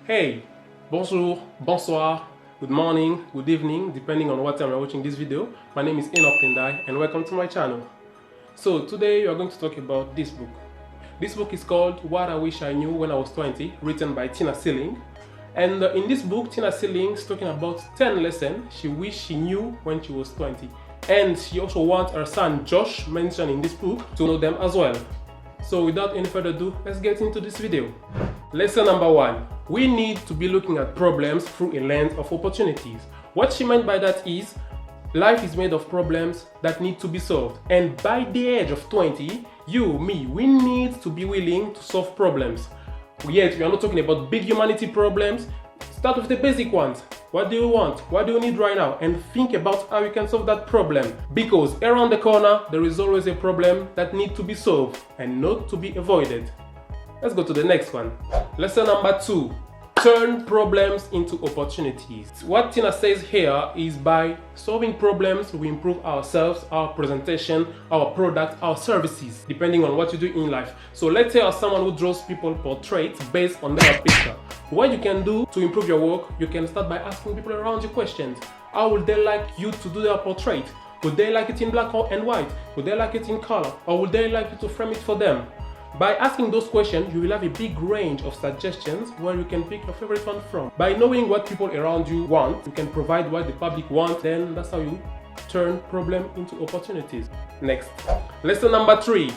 Hey, bonjour, bonsoir, good morning, good evening, depending on what time you're watching this video. My name is Enoch Tendai and welcome to my channel. So today we are going to talk about this book. This book is called What I Wish I Knew When I Was 20, written by Tina Sealing. And in this book, Tina Sealing is talking about 10 lessons she wished she knew when she was 20. And she also wants her son Josh, mentioned in this book, to know them as well. So without any further ado, let's get into this video. Lesson number 1. We need to be looking at problems through a lens of opportunities. What she meant by that is, life is made of problems that need to be solved. And by the age of 20, you, me, we need to be willing to solve problems. Yet, we are not talking about big humanity problems. Start with the basic ones. What do you want? What do you need right now? And think about how you can solve that problem. Because around the corner, there is always a problem that needs to be solved and not to be avoided. Let's go to the next one. Lesson number 2. Turn problems into opportunities. What Tina says here is by solving problems, we improve ourselves, our presentation, our product, our services, depending on what you do in life. So let's say as someone who draws people portraits based on their picture. What you can do to improve your work, you can start by asking people around you questions. How would they like you to do their portrait? Would they like it in black and white? Would they like it in color? Or would they like you to frame it for them? By asking those questions, you will have a big range of suggestions where you can pick your favorite one from. By knowing what people around you want, you can provide what the public wants, then that's how you turn problem into opportunities. Next. Lesson number 3.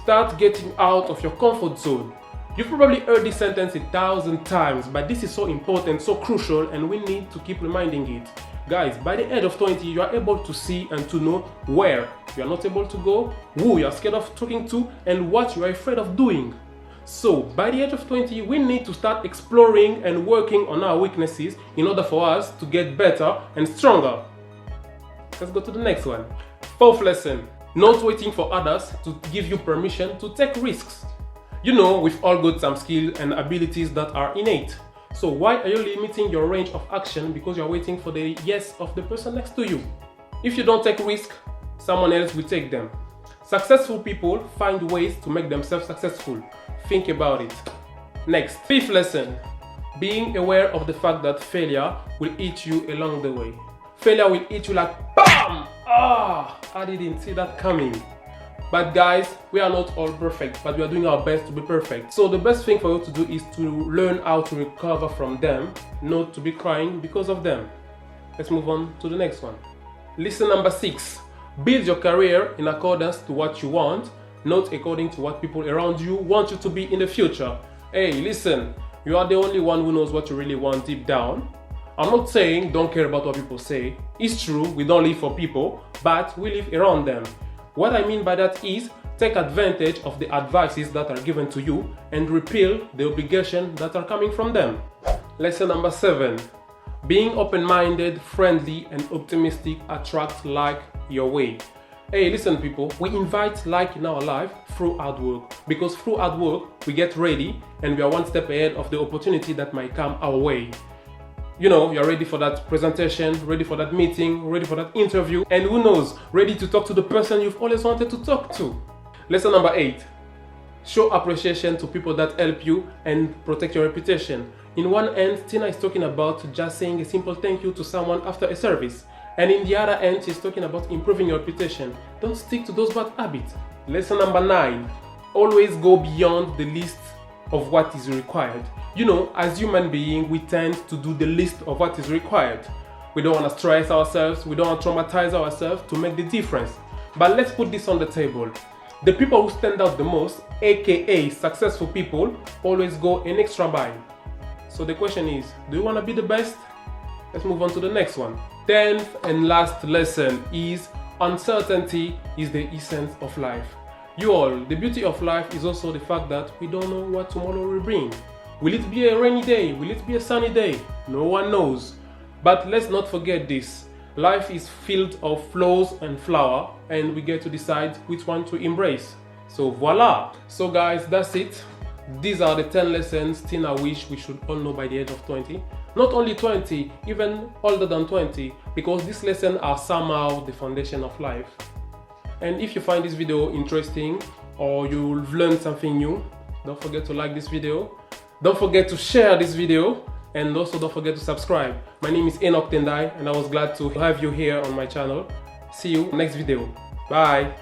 Start getting out of your comfort zone. You've probably heard this sentence 1,000 times, but this is so important, so crucial, and we need to keep reminding it. Guys, by the age of 20, you are able to see and to know where you are not able to go, who you are scared of talking to, and what you are afraid of doing. So, by the age of 20, we need to start exploring and working on our weaknesses in order for us to get better and stronger. Let's go to the next one. 4th lesson. Not waiting for others to give you permission to take risks. You know, we've all got some skills and abilities that are innate. So why are you limiting your range of action because you're waiting for the yes of the person next to you? If you don't take risk, someone else will take them. Successful people find ways to make themselves successful. Think about it. Next, 5th lesson. Being aware of the fact that failure will eat you along the way. Failure will eat you like BAM! I didn't see that coming. But guys, we are not all perfect, but we are doing our best to be perfect. So the best thing for you to do is to learn how to recover from them, not to be crying because of them. Let's move on to the next one. Lesson number 6. Build your career in accordance to what you want, not according to what people around you want you to be in the future. Hey, listen, you are the only one who knows what you really want deep down. I'm not saying don't care about what people say. It's true, we don't live for people, but we live around them. What I mean by that is, take advantage of the advices that are given to you and repeal the obligations that are coming from them. Lesson number 7. Being open-minded, friendly, and optimistic attracts like your way. Hey, listen people, we invite like in our life through hard work. Because through hard work, we get ready and we are one step ahead of the opportunity that might come our way. You know, you're ready for that presentation, ready for that meeting, ready for that interview, and who knows, ready to talk to the person you've always wanted to talk to. Lesson number 8. Show appreciation to people that help you and protect your reputation. In one end, Tina is talking about just saying a simple thank you to someone after a service. And in the other end, she's talking about improving your reputation. Don't stick to those bad habits. Lesson number 9. Always go beyond the list of what is required. You know, as human beings, we tend to do the list of what is required. We don't want to stress ourselves, we don't want to traumatize ourselves to make the difference. But let's put this on the table. The people who stand out the most, aka successful people, always go an extra mile. So the question is, do you want to be the best? Let's move on to the next one. 10th and last lesson is, uncertainty is the essence of life. You all, the beauty of life is also the fact that we don't know what tomorrow will bring. Will it be a rainy day? Will it be a sunny day? No one knows. But let's not forget this. Life is filled of flaws and flower, and we get to decide which one to embrace. So voila! So guys, that's it. These are the 10 lessons Tina wish we should all know by the age of 20. Not only 20, even older than 20, because these lessons are somehow the foundation of life. And if you find this video interesting or you've learned something new, don't forget to like this video. Don't forget to share this video, and also don't forget to subscribe. My name is Enoch Tendai, and I was glad to have you here on my channel. See you next video. Bye.